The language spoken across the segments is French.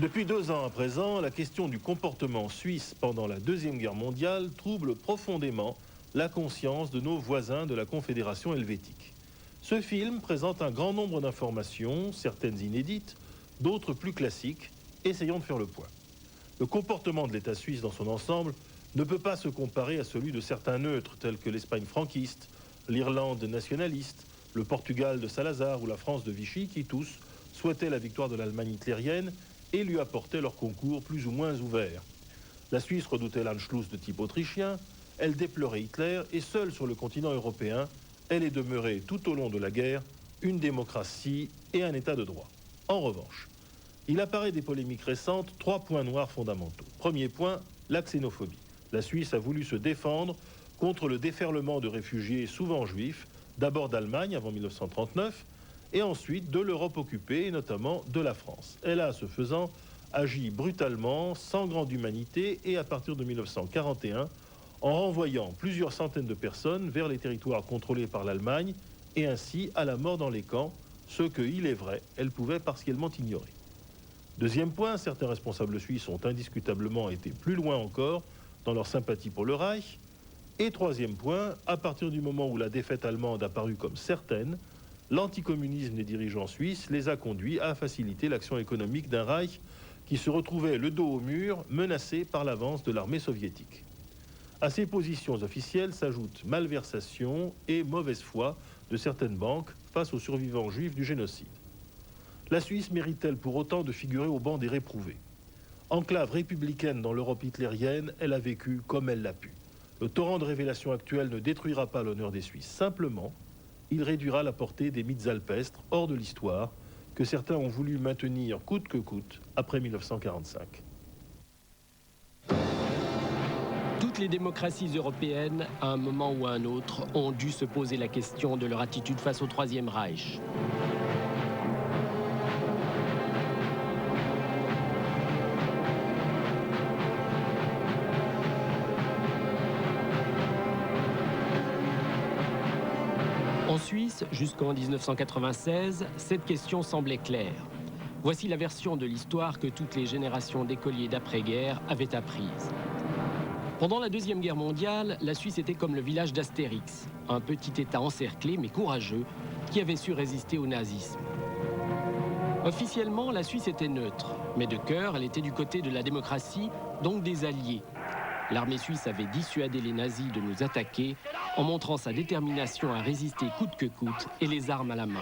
Depuis 2 ans à présent, la question du comportement suisse pendant la Deuxième Guerre mondiale trouble profondément la conscience de nos voisins de la Confédération helvétique. Ce film présente un grand nombre d'informations, certaines inédites, d'autres plus classiques. Essayons de faire le point. Le comportement de l'État suisse dans son ensemble ne peut pas se comparer à celui de certains neutres tels que l'Espagne franquiste, l'Irlande nationaliste, le Portugal de Salazar ou la France de Vichy qui tous souhaitaient la victoire de l'Allemagne hitlérienne et lui apportaient leur concours plus ou moins ouvert. La Suisse redoutait l'Anschluss de type autrichien, elle déplorait Hitler et seule sur le continent européen, elle est demeurée tout au long de la guerre une démocratie et un état de droit. En revanche, il apparaît des polémiques récentes 3 points noirs fondamentaux. Premier point, la xénophobie. La Suisse a voulu se défendre contre le déferlement de réfugiés souvent juifs, d'abord d'Allemagne avant 1939, et ensuite de l'Europe occupée, et notamment de la France. Elle a, ce faisant, agi brutalement, sans grande humanité, et à partir de 1941, en renvoyant plusieurs centaines de personnes vers les territoires contrôlés par l'Allemagne, et ainsi à la mort dans les camps, ce que, il est vrai, elle pouvait partiellement ignorer. Deuxième point, certains responsables suisses ont indiscutablement été plus loin encore dans leur sympathie pour le Reich. Et troisième point, à partir du moment où la défaite allemande apparut comme certaine, l'anticommunisme des dirigeants suisses les a conduits à faciliter l'action économique d'un Reich qui se retrouvait le dos au mur, menacé par l'avance de l'armée soviétique. À ces positions officielles s'ajoutent malversation et mauvaise foi de certaines banques face aux survivants juifs du génocide. La Suisse mérite-t-elle pour autant de figurer au banc des réprouvés? Enclave républicaine dans l'Europe hitlérienne, elle a vécu comme elle l'a pu. Le torrent de révélations actuelles ne détruira pas l'honneur des Suisses. Simplement, il réduira la portée des mythes alpestres hors de l'histoire que certains ont voulu maintenir coûte que coûte après 1945. Toutes les démocraties européennes, à un moment ou à un autre, ont dû se poser la question de leur attitude face au Troisième Reich. En Suisse, jusqu'en 1996, cette question semblait claire. Voici la version de l'histoire que toutes les générations d'écoliers d'après-guerre avaient apprise. Pendant la Deuxième Guerre mondiale, la Suisse était comme le village d'Astérix, un petit État encerclé mais courageux qui avait su résister au nazisme. Officiellement, la Suisse était neutre, mais de cœur, elle était du côté de la démocratie, donc des alliés. L'armée suisse avait dissuadé les nazis de nous attaquer en montrant sa détermination à résister coûte que coûte et les armes à la main.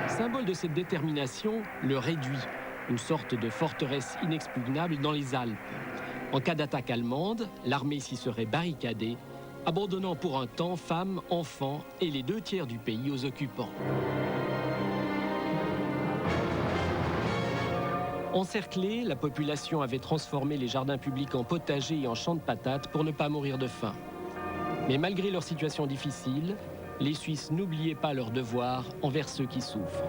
Symbole de cette détermination, le réduit, une sorte de forteresse inexpugnable dans les Alpes. En cas d'attaque allemande, l'armée s'y serait barricadée, abandonnant pour un temps femmes, enfants et les 2 tiers du pays aux occupants. Encerclée, la population avait transformé les jardins publics en potagers et en champs de patates pour ne pas mourir de faim. Mais malgré leur situation difficile, les Suisses n'oubliaient pas leur devoir envers ceux qui souffrent.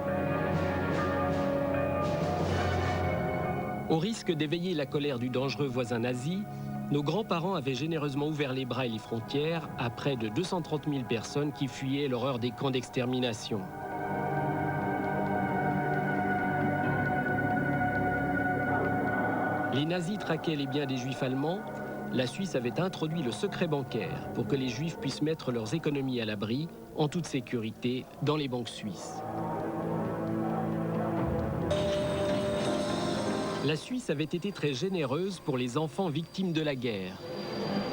Au risque d'éveiller la colère du dangereux voisin nazi, nos grands-parents avaient généreusement ouvert les bras et les frontières à près de 230 000 personnes qui fuyaient l'horreur des camps d'extermination. Les nazis traquaient les biens des juifs allemands. La Suisse avait introduit le secret bancaire pour que les juifs puissent mettre leurs économies à l'abri, en toute sécurité, dans les banques suisses. La Suisse avait été très généreuse pour les enfants victimes de la guerre.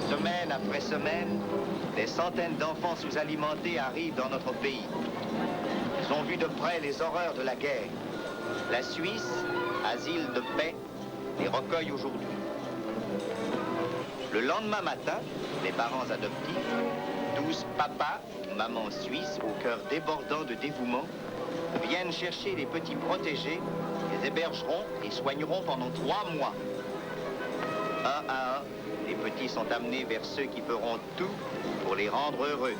Semaine après semaine, des centaines d'enfants sous-alimentés arrivent dans notre pays. Ils ont vu de près les horreurs de la guerre. La Suisse, asile de paix, les recueille aujourd'hui. Le lendemain matin, les parents adoptifs, 12 papas, mamans suisses au cœur débordant de dévouement, viennent chercher les petits protégés, les hébergeront et soigneront pendant 3 mois. Un à un, les petits sont amenés vers ceux qui feront tout pour les rendre heureux.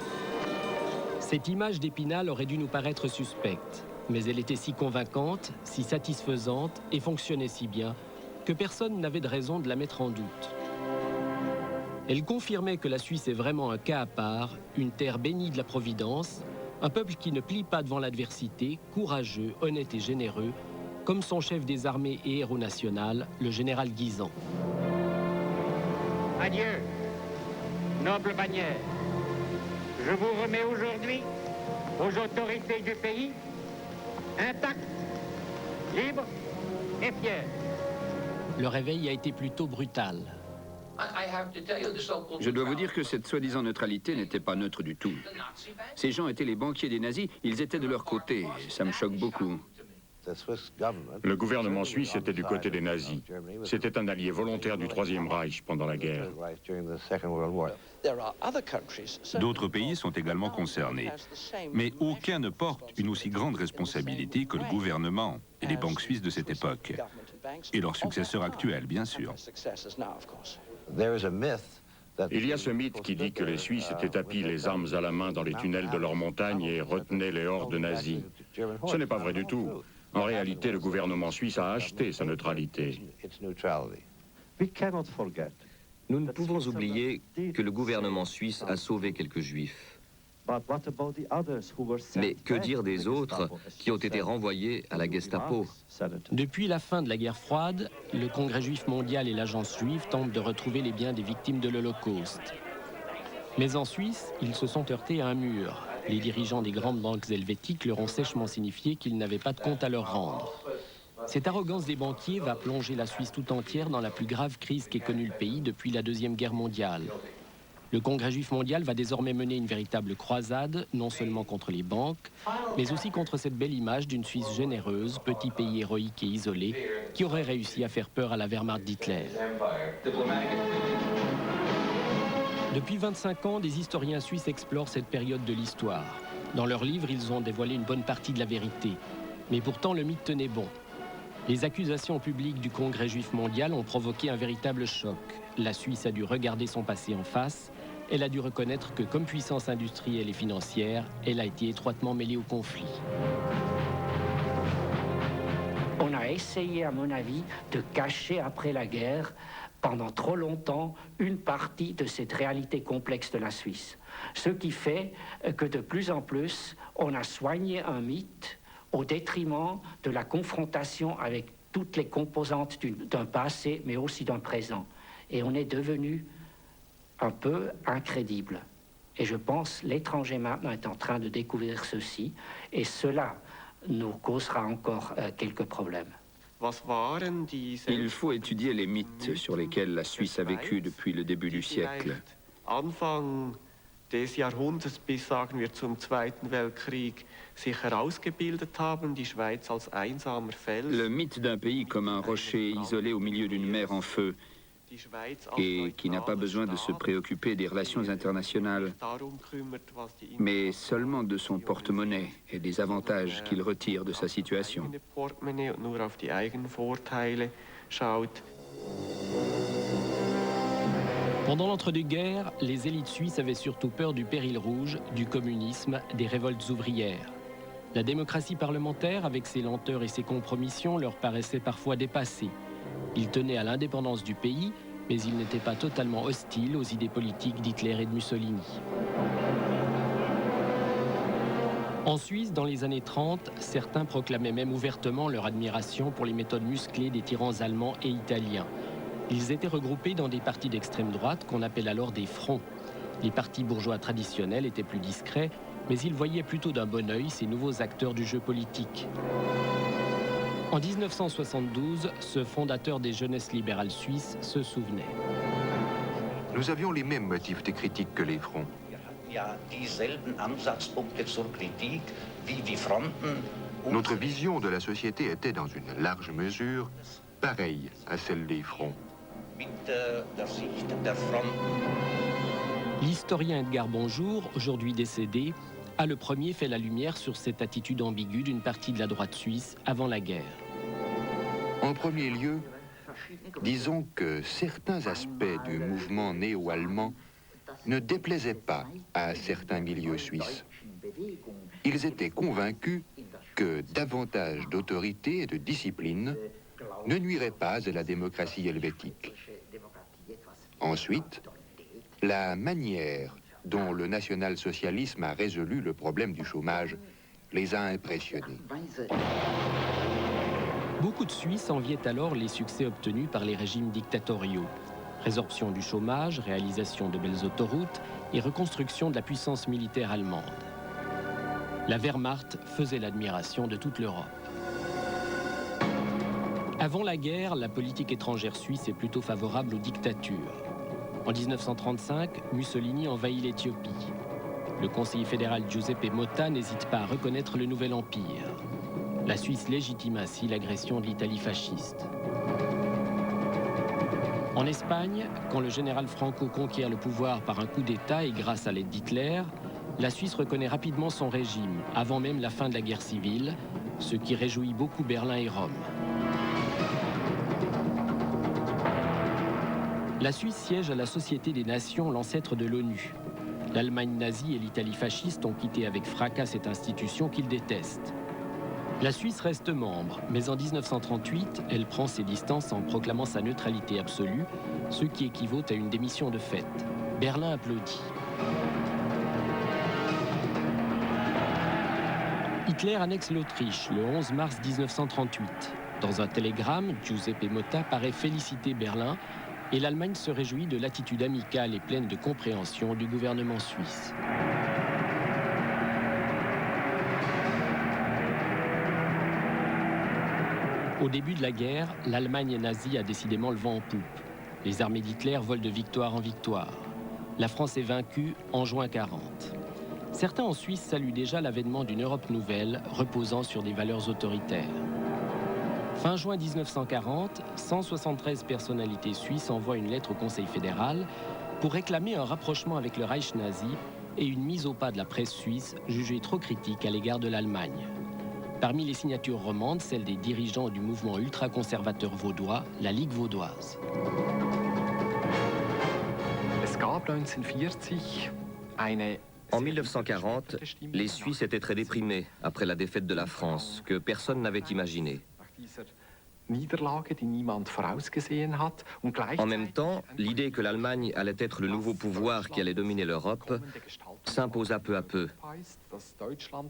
Cette image d'Épinal aurait dû nous paraître suspecte, mais elle était si convaincante, si satisfaisante et fonctionnait si bien que personne n'avait de raison de la mettre en doute. Elle confirmait que la Suisse est vraiment un cas à part, une terre bénie de la Providence, Un peuple qui ne plie pas devant l'adversité, courageux, honnête et généreux, comme son chef des armées et héros national, le général Guisan. Adieu, noble bannière. Je vous remets aujourd'hui aux autorités du pays, intactes, libres et fiers. Le réveil a été plutôt brutal. Je dois vous dire que cette soi-disant neutralité n'était pas neutre du tout. Ces gens étaient les banquiers des nazis, ils étaient de leur côté, et ça me choque beaucoup. Le gouvernement suisse était du côté des nazis. C'était un allié volontaire du Troisième Reich pendant la guerre. D'autres pays sont également concernés, mais aucun ne porte une aussi grande responsabilité que le gouvernement et les banques suisses de cette époque, et leurs successeurs actuels, bien sûr. Il y a ce mythe qui dit que les Suisses étaient tapis les armes à la main dans les tunnels de leurs montagnes et retenaient les hordes nazis. Ce n'est pas vrai du tout. En réalité, le gouvernement suisse a acheté sa neutralité. Nous ne pouvons oublier que le gouvernement suisse a sauvé quelques juifs. Mais que dire des autres qui ont été renvoyés à la Gestapo? Depuis la fin de la guerre froide, le Congrès juif mondial et l'Agence juive tentent de retrouver les biens des victimes de l'Holocauste. Mais en Suisse, ils se sont heurtés à un mur. Les dirigeants des grandes banques helvétiques leur ont sèchement signifié qu'ils n'avaient pas de compte à leur rendre. Cette arrogance des banquiers va plonger la Suisse tout entière dans la plus grave crise qu'ait connue le pays depuis la Deuxième Guerre mondiale. Le Congrès juif mondial va désormais mener une véritable croisade, non seulement contre les banques, mais aussi contre cette belle image d'une Suisse généreuse, petit pays héroïque et isolé, qui aurait réussi à faire peur à la Wehrmacht d'Hitler. Depuis 25 ans, des historiens suisses explorent cette période de l'histoire. Dans leurs livres, ils ont dévoilé une bonne partie de la vérité. Mais pourtant, le mythe tenait bon. Les accusations publiques du Congrès juif mondial ont provoqué un véritable choc. La Suisse a dû regarder son passé en face. Elle a dû reconnaître que, comme puissance industrielle et financière, elle a été étroitement mêlée au conflit. On a essayé, à mon avis, de cacher après la guerre, pendant trop longtemps, une partie de cette réalité complexe de la Suisse. Ce qui fait que de plus en plus, on a soigné un mythe au détriment de la confrontation avec toutes les composantes d'un passé, mais aussi d'un présent. Et on est devenu un peu incrédible. Et je pense que l'étranger maintenant est en train de découvrir ceci, et cela nous causera encore quelques problèmes. Il faut étudier les mythes sur lesquels la Suisse a vécu depuis le début du siècle. Des Jahrhunderts bis, sagen wir, zum Zweiten Weltkrieg sich herausgebildet haben, die Schweiz als einsamer Fels. Le mythe d'un pays comme un rocher isolé au milieu d'une mer en feu et qui n'a pas besoin de se préoccuper des relations internationales, mais seulement de son porte-monnaie et des avantages qu'il retire de sa situation. Pendant l'entre-deux-guerres, les élites suisses avaient surtout peur du péril rouge, du communisme, des révoltes ouvrières. La démocratie parlementaire, avec ses lenteurs et ses compromissions, leur paraissait parfois dépassée. Ils tenaient à l'indépendance du pays, mais ils n'étaient pas totalement hostiles aux idées politiques d'Hitler et de Mussolini. En Suisse, dans les années 30, certains proclamaient même ouvertement leur admiration pour les méthodes musclées des tyrans allemands et italiens. Ils étaient regroupés dans des partis d'extrême droite qu'on appelle alors des fronts. Les partis bourgeois traditionnels étaient plus discrets, mais ils voyaient plutôt d'un bon œil ces nouveaux acteurs du jeu politique. En 1972, ce fondateur des jeunesses libérales suisses se souvenait. Nous avions les mêmes motifs de critique que les fronts. Notre vision de la société était dans une large mesure pareille à celle des fronts. L'historien Edgar Bonjour, aujourd'hui décédé, a le premier fait la lumière sur cette attitude ambiguë d'une partie de la droite suisse avant la guerre. En premier lieu, disons que certains aspects du mouvement néo-allemand ne déplaisaient pas à certains milieux suisses. Ils étaient convaincus que davantage d'autorité et de discipline ne nuirait pas à la démocratie helvétique. Ensuite, la manière dont le national-socialisme a résolu le problème du chômage, les a impressionnés. Beaucoup de Suisses enviaient alors les succès obtenus par les régimes dictatoriaux. Résorption du chômage, réalisation de belles autoroutes et reconstruction de la puissance militaire allemande. La Wehrmacht faisait l'admiration de toute l'Europe. Avant la guerre, la politique étrangère suisse est plutôt favorable aux dictatures. En 1935, Mussolini envahit l'Éthiopie. Le conseiller fédéral Giuseppe Motta n'hésite pas à reconnaître le nouvel empire. La Suisse légitime ainsi l'agression de l'Italie fasciste. En Espagne, quand le général Franco conquiert le pouvoir par un coup d'État et grâce à l'aide d'Hitler, la Suisse reconnaît rapidement son régime, avant même la fin de la guerre civile, ce qui réjouit beaucoup Berlin et Rome. La Suisse siège à la Société des Nations, l'ancêtre de l'ONU. L'Allemagne nazie et l'Italie fasciste ont quitté avec fracas cette institution qu'ils détestent. La Suisse reste membre, mais en 1938, elle prend ses distances en proclamant sa neutralité absolue, ce qui équivaut à une démission de fait. Berlin applaudit. Hitler annexe l'Autriche le 11 mars 1938. Dans un télégramme, Giuseppe Motta paraît féliciter Berlin et l'Allemagne se réjouit de l'attitude amicale et pleine de compréhension du gouvernement suisse. Au début de la guerre, l'Allemagne nazie a décidément le vent en poupe. Les armées d'Hitler volent de victoire en victoire. La France est vaincue en juin 40. Certains en Suisse saluent déjà l'avènement d'une Europe nouvelle, reposant sur des valeurs autoritaires. Fin juin 1940, 173 personnalités suisses envoient une lettre au Conseil fédéral pour réclamer un rapprochement avec le Reich nazi et une mise au pas de la presse suisse jugée trop critique à l'égard de l'Allemagne. Parmi les signatures romandes, celle des dirigeants du mouvement ultra-conservateur vaudois, la Ligue vaudoise. En 1940, les Suisses étaient très déprimés après la défaite de la France, que personne n'avait imaginée. En même temps, l'idée que l'Allemagne allait être le nouveau pouvoir qui allait dominer l'Europe s'imposa peu à peu.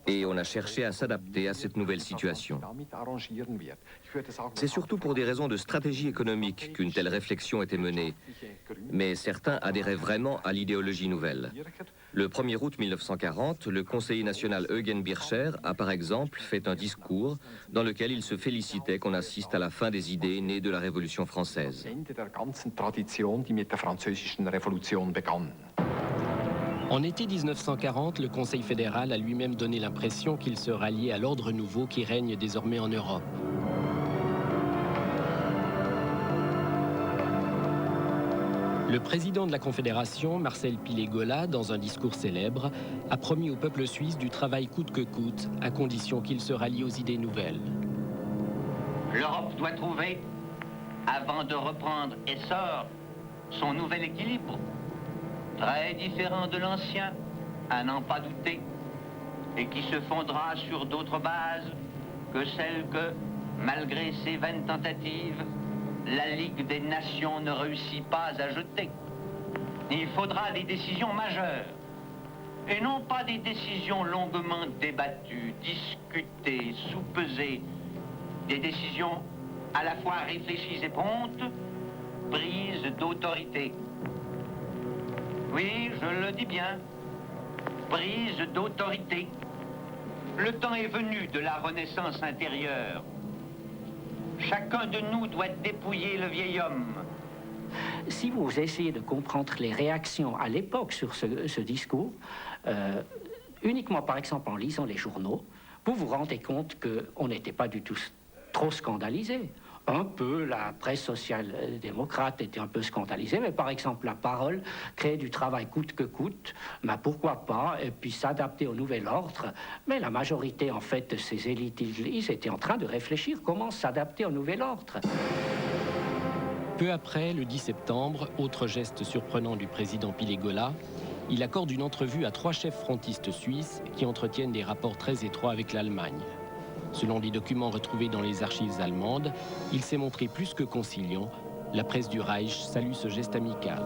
Et on a cherché à s'adapter à cette nouvelle situation. C'est surtout pour des raisons de stratégie économique qu'une telle réflexion était menée. Mais certains adhéraient vraiment à l'idéologie nouvelle. Le 1er août 1940, le conseiller national Eugen Bircher a par exemple fait un discours dans lequel il se félicitait qu'on assiste à la fin des idées nées de la Révolution française. En été 1940, le Conseil fédéral a lui-même donné l'impression qu'il se ralliait à l'ordre nouveau qui règne désormais en Europe. Le président de la Confédération, Marcel Pilet-Gola, dans un discours célèbre, a promis au peuple suisse du travail coûte que coûte, à condition qu'il se rallie aux idées nouvelles. L'Europe doit trouver, avant de reprendre essor, son nouvel équilibre, très différent de l'ancien, à n'en pas douter, et qui se fondera sur d'autres bases que celles que, malgré ses vaines tentatives, la Ligue des Nations ne réussit pas à jeter. Il faudra des décisions majeures, et non pas des décisions longuement débattues, discutées, soupesées, des décisions à la fois réfléchies et promptes, prises d'autorité. Oui, je le dis bien, prise d'autorité. Le temps est venu de la renaissance intérieure. Chacun de nous doit dépouiller le vieil homme. Si vous essayez de comprendre les réactions à l'époque sur ce discours, uniquement par exemple en lisant les journaux, vous vous rendez compte qu'on n'était pas du tout trop scandalisé. Un peu, la presse social-démocrate était un peu scandalisée, mais par exemple la Parole, créer du travail coûte que coûte, mais pourquoi pas, et puis s'adapter au nouvel ordre. Mais la majorité, en fait, de ces élites étaient en train de réfléchir comment s'adapter au nouvel ordre. Peu après, le 10 septembre, autre geste surprenant du président Pilet-Gola, il accorde une entrevue à 3 chefs frontistes suisses qui entretiennent des rapports très étroits avec l'Allemagne. Selon les documents retrouvés dans les archives allemandes, il s'est montré plus que conciliant. La presse du Reich salue ce geste amical.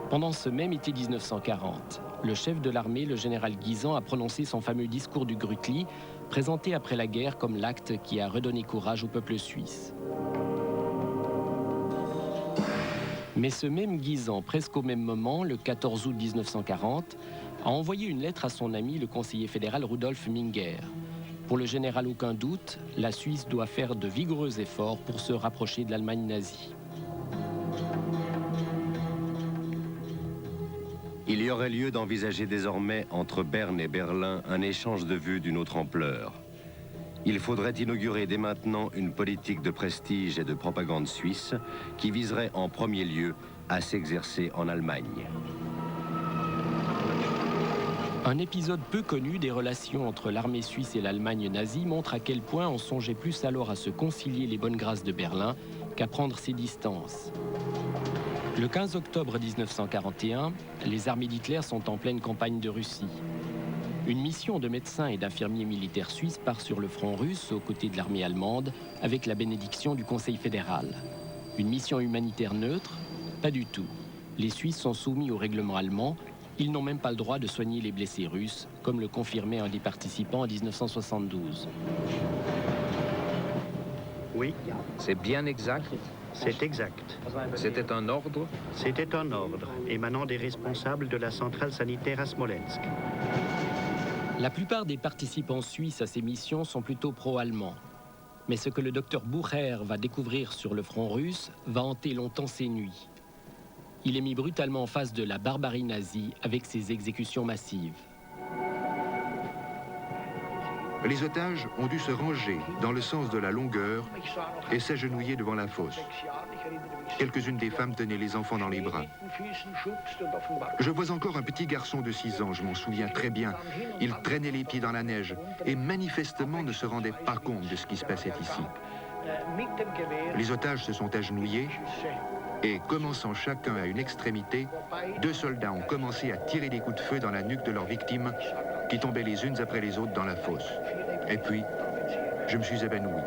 Pendant ce même été 1940, le chef de l'armée, le général Guisan, a prononcé son fameux discours du Grütli, présenté après la guerre comme l'acte qui a redonné courage au peuple suisse. Mais ce même Guisan, presque au même moment, le 14 août 1940, a envoyé une lettre à son ami, le conseiller fédéral Rudolf Minger. Pour le général, aucun doute, la Suisse doit faire de vigoureux efforts pour se rapprocher de l'Allemagne nazie. Il y aurait lieu d'envisager désormais entre Berne et Berlin un échange de vues d'une autre ampleur. Il faudrait inaugurer dès maintenant une politique de prestige et de propagande suisse qui viserait en premier lieu à s'exercer en Allemagne. Un épisode peu connu des relations entre l'armée suisse et l'Allemagne nazie montre à quel point on songeait plus alors à se concilier les bonnes grâces de Berlin qu'à prendre ses distances. Le 15 octobre 1941, les armées d'Hitler sont en pleine campagne de Russie. Une mission de médecins et d'infirmiers militaires suisses part sur le front russe aux côtés de l'armée allemande avec la bénédiction du Conseil fédéral. Une mission humanitaire neutre? Pas du tout. Les Suisses sont soumis au règlement allemand. Ils n'ont même pas le droit de soigner les blessés russes, comme le confirmait un des participants en 1972. Oui, C'est bien exact. c'est exact. C'était un ordre. C'était un ordre émanant des responsables de la centrale sanitaire à Smolensk. La plupart des participants suisses à ces missions sont plutôt pro-allemands. Mais ce que le docteur Bucher va découvrir sur le front russe va hanter longtemps ses nuits. Il est mis brutalement en face de la barbarie nazie avec ses exécutions massives. Les otages ont dû se ranger dans le sens de la longueur et s'agenouiller devant la fosse. Quelques-unes des femmes tenaient les enfants dans les bras. Je vois encore un petit garçon de 6 ans, je m'en souviens très bien. Il traînait les pieds dans la neige et manifestement ne se rendait pas compte de ce qui se passait ici. Les otages se sont agenouillés et, commençant chacun à une extrémité, 2 soldats ont commencé à tirer des coups de feu dans la nuque de leurs victimes qui tombaient les unes après les autres dans la fosse. Et puis, je me suis évanoui.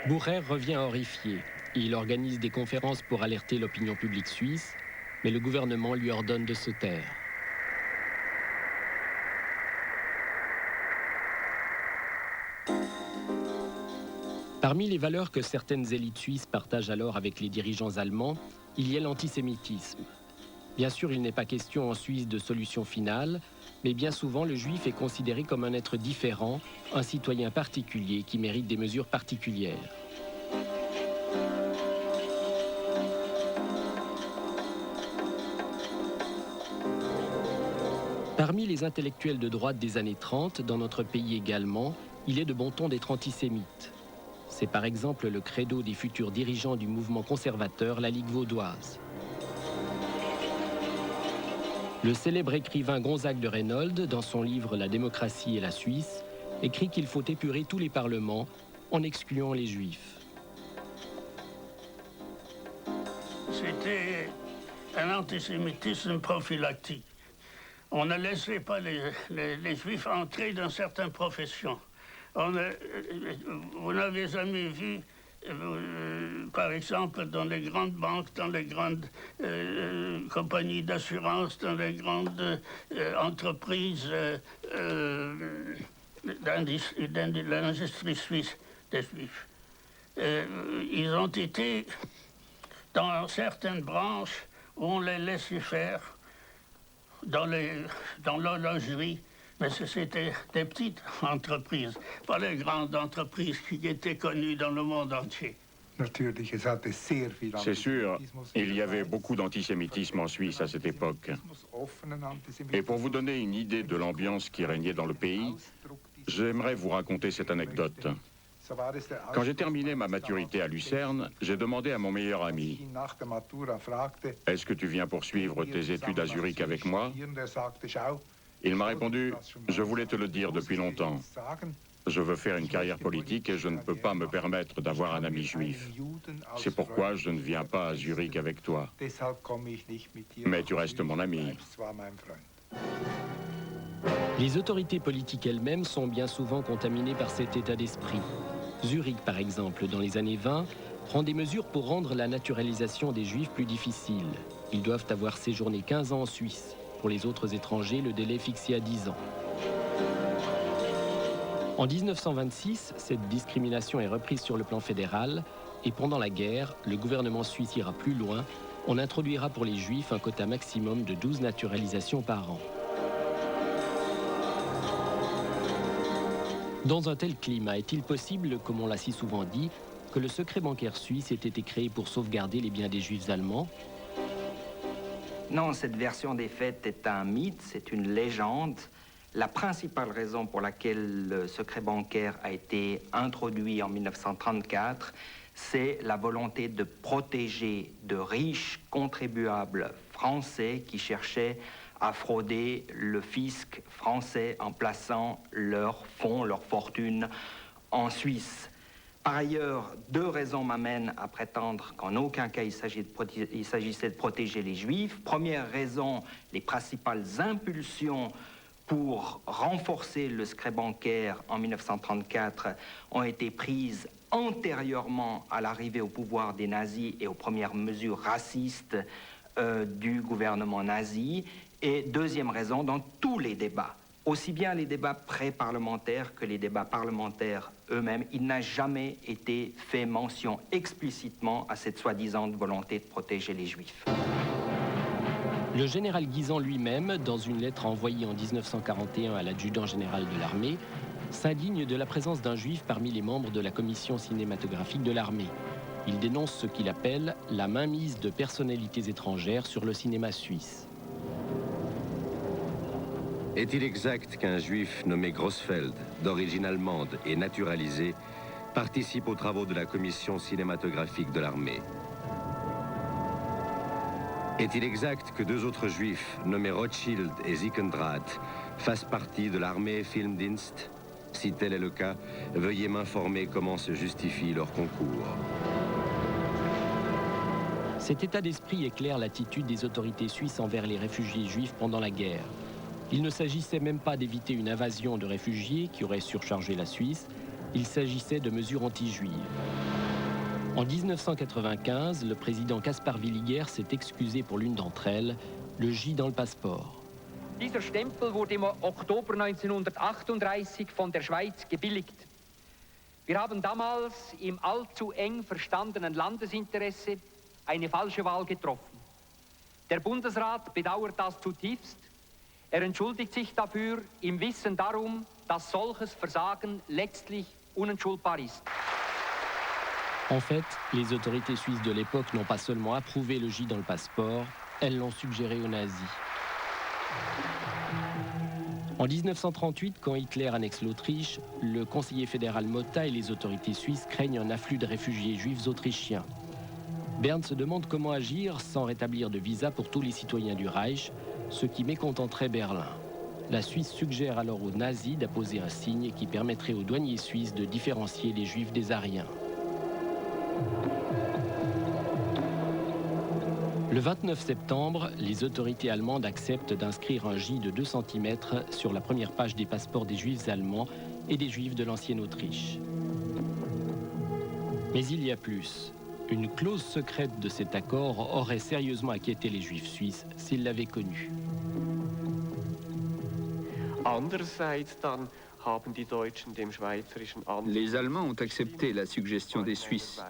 Bucher revient horrifié. Il organise des conférences pour alerter l'opinion publique suisse, mais le gouvernement lui ordonne de se taire. Parmi les valeurs que certaines élites suisses partagent alors avec les dirigeants allemands, il y a l'antisémitisme. Bien sûr, il n'est pas question en Suisse de solution finale, mais bien souvent le juif est considéré comme un être différent, un citoyen particulier qui mérite des mesures particulières. Parmi les intellectuels de droite des années 30, dans notre pays également, il est de bon ton d'être antisémite. C'est par exemple le credo des futurs dirigeants du mouvement conservateur, la Ligue vaudoise. Le célèbre écrivain Gonzague de Reynold, dans son livre La démocratie et la Suisse, écrit qu'il faut épurer tous les parlements en excluant les juifs. C'était un antisémitisme prophylactique. On ne laissait pas les juifs entrer dans certaines professions. Vous n'avez jamais vu, par exemple, dans les grandes banques, dans les grandes compagnies d'assurance, dans les grandes entreprises de l'industrie suisse des juifs. Ils ont été dans certaines branches où on les laissait faire, dans l'horlogerie. Mais c'était des petites entreprises, pas les grandes entreprises qui étaient connues dans le monde entier. C'est sûr, il y avait beaucoup d'antisémitisme en Suisse à cette époque. Et pour vous donner une idée de l'ambiance qui régnait dans le pays, j'aimerais vous raconter cette anecdote. Quand j'ai terminé ma maturité à Lucerne, j'ai demandé à mon meilleur ami, « Est-ce que tu viens poursuivre tes études à Zurich avec moi ?» Il m'a répondu, « Je voulais te le dire depuis longtemps. Je veux faire une carrière politique et je ne peux pas me permettre d'avoir un ami juif. C'est pourquoi je ne viens pas à Zurich avec toi. Mais tu restes mon ami. » Les autorités politiques elles-mêmes sont bien souvent contaminées par cet état d'esprit. Zurich, par exemple, dans les années 20, prend des mesures pour rendre la naturalisation des Juifs plus difficile. Ils doivent avoir séjourné 15 ans en Suisse. Pour les autres étrangers, le délai est fixé à 10 ans. En 1926, cette discrimination est reprise sur le plan fédéral et pendant la guerre, le gouvernement suisse ira plus loin. On introduira pour les Juifs un quota maximum de 12 naturalisations par an. Dans un tel climat, est-il possible, comme on l'a si souvent dit, que le secret bancaire suisse ait été créé pour sauvegarder les biens des Juifs allemands? Non, cette version des faits est un mythe, c'est une légende. La principale raison pour laquelle le secret bancaire a été introduit en 1934, c'est la volonté de protéger de riches contribuables français qui cherchaient à frauder le fisc français en plaçant leurs fonds, leurs fortunes en Suisse. Par ailleurs, deux raisons m'amènent à prétendre qu'en aucun cas il s'agissait de protéger les Juifs. Première raison, les principales impulsions pour renforcer le secret bancaire en 1934 ont été prises antérieurement à l'arrivée au pouvoir des nazis et aux premières mesures racistes du gouvernement nazi. Et deuxième raison, dans tous les débats, aussi bien les débats pré-parlementaires que les débats parlementaires eux-mêmes, il n'a jamais été fait mention explicitement à cette soi-disant volonté de protéger les Juifs. Le général Guisan lui-même, dans une lettre envoyée en 1941 à l'adjudant général de l'armée, s'indigne de la présence d'un Juif parmi les membres de la commission cinématographique de l'armée. Il dénonce ce qu'il appelle la mainmise de personnalités étrangères sur le cinéma suisse. Est-il exact qu'un Juif nommé Grossfeld, d'origine allemande et naturalisé, participe aux travaux de la commission cinématographique de l'armée? Est-il exact que deux autres Juifs, nommés Rothschild et Zickendrath, fassent partie de l'armée Filmdienst? Si tel est le cas, veuillez m'informer comment se justifie leur concours. Cet état d'esprit éclaire l'attitude des autorités suisses envers les réfugiés juifs pendant la guerre. Il ne s'agissait même pas d'éviter une invasion de réfugiés qui aurait surchargé la Suisse, il s'agissait de mesures anti-juives. En 1995, le président Caspar Villiger s'est excusé pour l'une d'entre elles, le J dans le passeport. Dieser Stempel wurde im Oktober 1938 von der Schweiz gebilligt. Wir haben damals im allzu eng verstandenen Landesinteresse eine falsche Wahl getroffen. Der Bundesrat bedauert das zutiefst. Entschuldigt sich dafür im Wissen darum, dass solches Versagen letztlich unentschuldbar ist. En fait, les autorités suisses de l'époque n'ont pas seulement approuvé le J dans le passeport, elles l'ont suggéré aux nazis. En 1938, quand Hitler annexe l'Autriche, le conseiller fédéral Motta et les autorités suisses craignent un afflux de réfugiés juifs autrichiens. Berne se demande comment agir sans rétablir de visa pour tous les citoyens du Reich, ce qui mécontenterait Berlin. La Suisse suggère alors aux nazis d'apposer un signe qui permettrait aux douaniers suisses de différencier les juifs des ariens. Le 29 septembre, les autorités allemandes acceptent d'inscrire un J de 2 cm sur la première page des passeports des juifs allemands et des juifs de l'ancienne Autriche. Mais il y a plus. Une clause secrète de cet accord aurait sérieusement inquiété les juifs suisses s'ils l'avaient connu. Les Allemands ont accepté la suggestion des Suisses,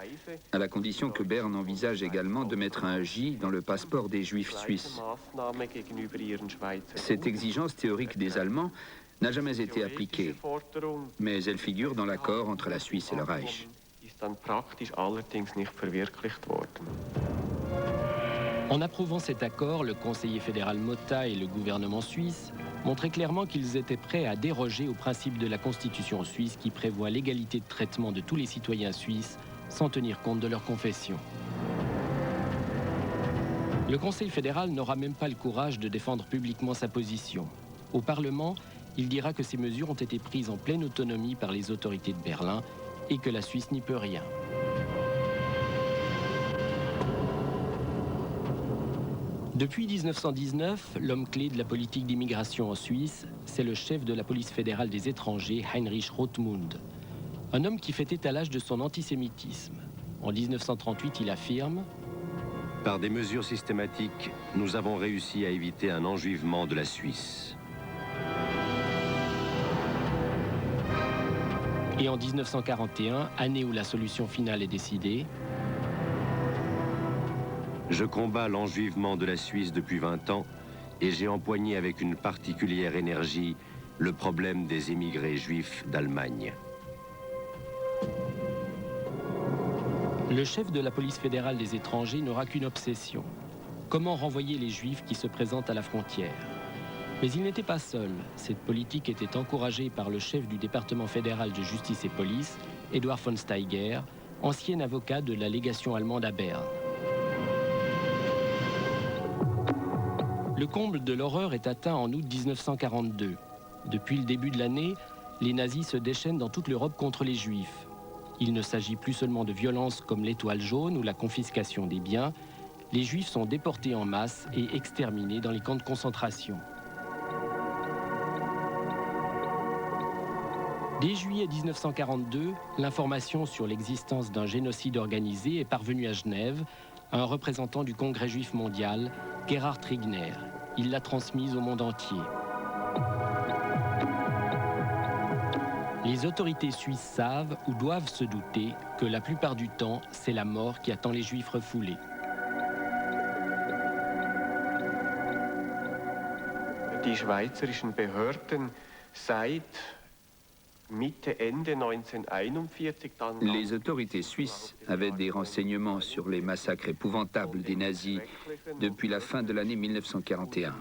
à la condition que Berne envisage également de mettre un J dans le passeport des Juifs suisses. Cette exigence théorique des Allemands n'a jamais été appliquée, mais elle figure dans l'accord entre la Suisse et le Reich. En approuvant cet accord, le conseiller fédéral Motta et le gouvernement suisse montraient clairement qu'ils étaient prêts à déroger au principe de la Constitution suisse qui prévoit l'égalité de traitement de tous les citoyens suisses sans tenir compte de leur confession. Le Conseil fédéral n'aura même pas le courage de défendre publiquement sa position. Au Parlement, il dira que ces mesures ont été prises en pleine autonomie par les autorités de Berlin et que la Suisse n'y peut rien. Depuis 1919, l'homme clé de la politique d'immigration en Suisse, c'est le chef de la police fédérale des étrangers, Heinrich Rothmund. Un homme qui fait étalage de son antisémitisme. En 1938, il affirme « Par des mesures systématiques, nous avons réussi à éviter un enjuivement de la Suisse. » Et en 1941, année où la solution finale est décidée, « Je combats l'enjuivement de la Suisse depuis 20 ans et j'ai empoigné avec une particulière énergie le problème des émigrés juifs d'Allemagne. » Le chef de la police fédérale des étrangers n'aura qu'une obsession. Comment renvoyer les Juifs qui se présentent à la frontière? Mais il n'était pas seul. Cette politique était encouragée par le chef du département fédéral de justice et police, Eduard von Steiger, ancien avocat de la légation allemande à Berne. Le comble de l'horreur est atteint en août 1942. Depuis le début de l'année, les nazis se déchaînent dans toute l'Europe contre les Juifs. Il ne s'agit plus seulement de violences comme l'étoile jaune ou la confiscation des biens. Les Juifs sont déportés en masse et exterminés dans les camps de concentration. Dès juillet 1942, l'information sur l'existence d'un génocide organisé est parvenue à Genève à un représentant du Congrès juif mondial, Gerhard Riegner. Il l'a transmise au monde entier. Les autorités suisses savent ou doivent se douter que la plupart du temps, c'est la mort qui attend les Juifs refoulés. Die schweizerischen Behörden seit Mitte, Ende 1941 dann... Les autorités suisses avaient des renseignements sur les massacres épouvantables des nazis depuis la fin de l'année 1941.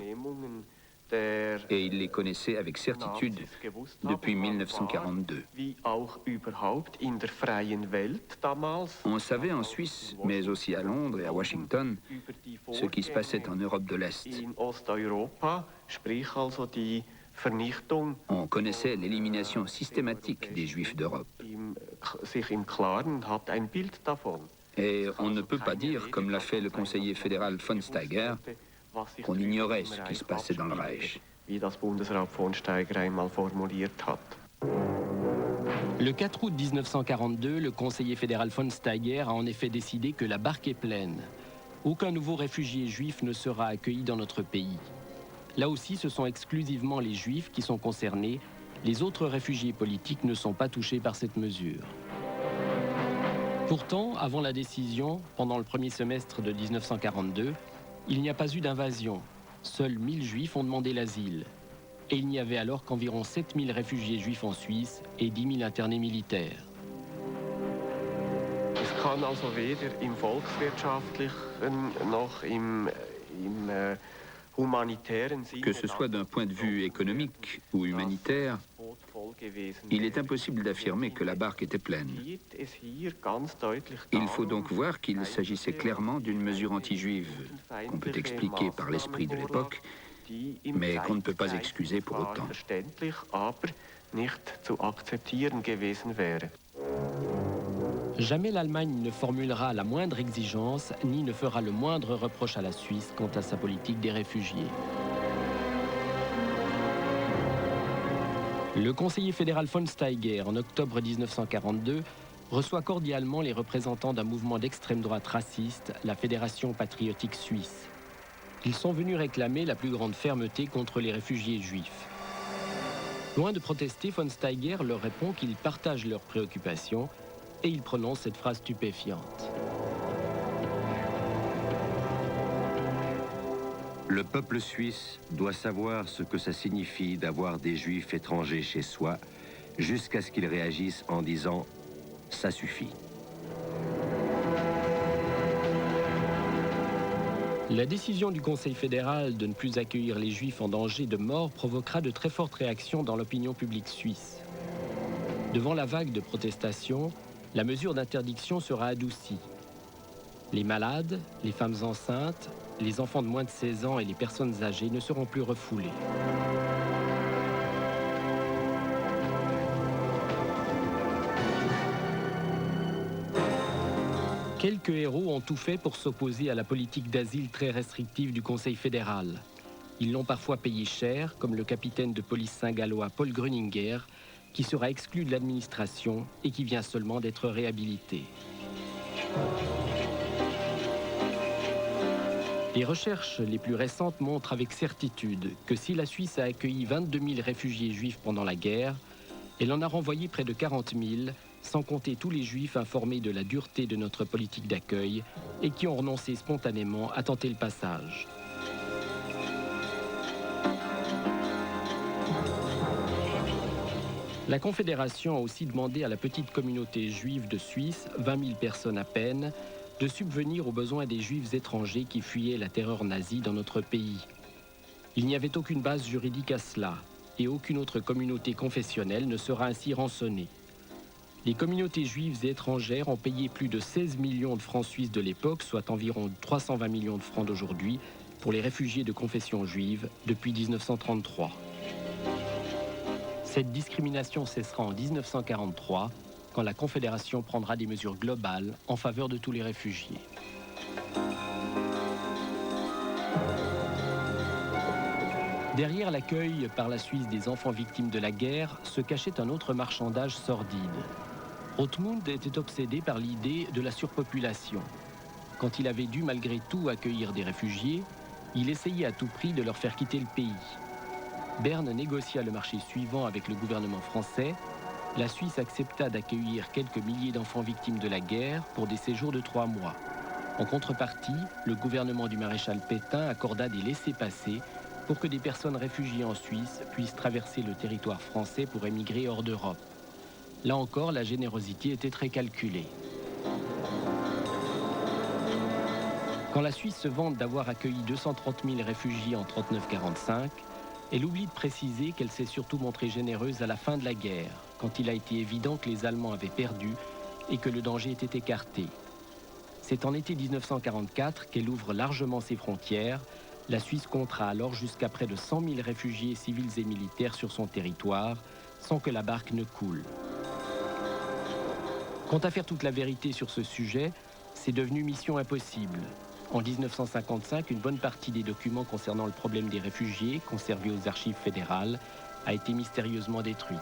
Et ils les connaissaient avec certitude depuis 1942. On savait en Suisse, mais aussi à Londres et à Washington, ce qui se passait en Europe de l'Est. On connaissait l'élimination systématique des Juifs d'Europe. Et on ne peut pas dire, comme l'a fait le conseiller fédéral von Steiger, qu'on ignorait ce qui se passait dans le Reich. Le 4 août 1942, le conseiller fédéral von Steiger a en effet décidé que la barque est pleine. Aucun nouveau réfugié juif ne sera accueilli dans notre pays. Là aussi, ce sont exclusivement les Juifs qui sont concernés. Les autres réfugiés politiques ne sont pas touchés par cette mesure. Pourtant, avant la décision, pendant le premier semestre de 1942, il n'y a pas eu d'invasion. Seuls 1000 Juifs ont demandé l'asile. Et il n'y avait alors qu'environ 7000 réfugiés juifs en Suisse et 10 000 internés militaires. Es kann also weder im volkswirtschaftlichen noch im humanitaire. Que ce soit d'un point de vue économique ou humanitaire, il est impossible d'affirmer que la barque était pleine. Il faut donc voir qu'il s'agissait clairement d'une mesure anti-juive, qu'on peut expliquer par l'esprit de l'époque, mais qu'on ne peut pas excuser pour autant. Jamais l'Allemagne ne formulera la moindre exigence, ni ne fera le moindre reproche à la Suisse quant à sa politique des réfugiés. Le conseiller fédéral von Steiger, en octobre 1942, reçoit cordialement les représentants d'un mouvement d'extrême droite raciste, la Fédération patriotique suisse. Ils sont venus réclamer la plus grande fermeté contre les réfugiés juifs. Loin de protester, von Steiger leur répond qu'il partage leurs préoccupations et il prononce cette phrase stupéfiante. Le peuple suisse doit savoir ce que ça signifie d'avoir des Juifs étrangers chez soi, jusqu'à ce qu'ils réagissent en disant « ça suffit ». La décision du Conseil fédéral de ne plus accueillir les Juifs en danger de mort provoquera de très fortes réactions dans l'opinion publique suisse. Devant la vague de protestations, la mesure d'interdiction sera adoucie. Les malades, les femmes enceintes, les enfants de moins de 16 ans et les personnes âgées ne seront plus refoulés. Quelques héros ont tout fait pour s'opposer à la politique d'asile très restrictive du Conseil fédéral. Ils l'ont parfois payé cher, comme le capitaine de police saint-gallois Paul Gruninger, qui sera exclu de l'administration et qui vient seulement d'être réhabilité. Les recherches les plus récentes montrent avec certitude que si la Suisse a accueilli 22 000 réfugiés juifs pendant la guerre, elle en a renvoyé près de 40 000, sans compter tous les juifs informés de la dureté de notre politique d'accueil et qui ont renoncé spontanément à tenter le passage. La Confédération a aussi demandé à la petite communauté juive de Suisse, 20 000 personnes à peine, de subvenir aux besoins des juifs étrangers qui fuyaient la terreur nazie dans notre pays. Il n'y avait aucune base juridique à cela, et aucune autre communauté confessionnelle ne sera ainsi rançonnée. Les communautés juives et étrangères ont payé plus de 16 millions de francs suisses de l'époque, soit environ 320 millions de francs d'aujourd'hui, pour les réfugiés de confession juive depuis 1933. Cette discrimination cessera en 1943, quand la Confédération prendra des mesures globales en faveur de tous les réfugiés. Derrière l'accueil par la Suisse des enfants victimes de la guerre se cachait un autre marchandage sordide. Rothmund était obsédé par l'idée de la surpopulation. Quand il avait dû malgré tout accueillir des réfugiés, il essayait à tout prix de leur faire quitter le pays. Berne négocia le marché suivant avec le gouvernement français. La Suisse accepta d'accueillir quelques milliers d'enfants victimes de la guerre pour des séjours de 3 mois. En contrepartie, le gouvernement du maréchal Pétain accorda des laissez-passer pour que des personnes réfugiées en Suisse puissent traverser le territoire français pour émigrer hors d'Europe. Là encore, la générosité était très calculée. Quand la Suisse se vante d'avoir accueilli 230 000 réfugiés en 1939-1945, elle oublie de préciser qu'elle s'est surtout montrée généreuse à la fin de la guerre, quand il a été évident que les Allemands avaient perdu et que le danger était écarté. C'est en été 1944 qu'elle ouvre largement ses frontières. La Suisse comptera alors jusqu'à près de 100 000 réfugiés civils et militaires sur son territoire, sans que la barque ne coule. Quant à faire toute la vérité sur ce sujet, c'est devenu mission impossible. En 1955, une bonne partie des documents concernant le problème des réfugiés, conservés aux archives fédérales, a été mystérieusement détruite.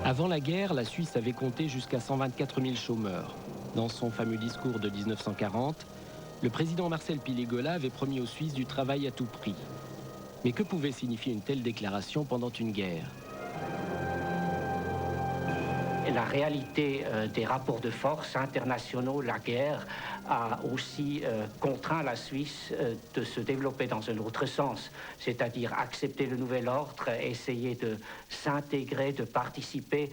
Avant la guerre, la Suisse avait compté jusqu'à 124 000 chômeurs. Dans son fameux discours de 1940, le président Marcel Pilegola avait promis aux Suisses du travail à tout prix. Mais que pouvait signifier une telle déclaration pendant une guerre ? La réalité des rapports de force internationaux, la guerre, a aussi contraint la Suisse de se développer dans un autre sens, c'est-à-dire accepter le nouvel ordre, essayer de s'intégrer, de participer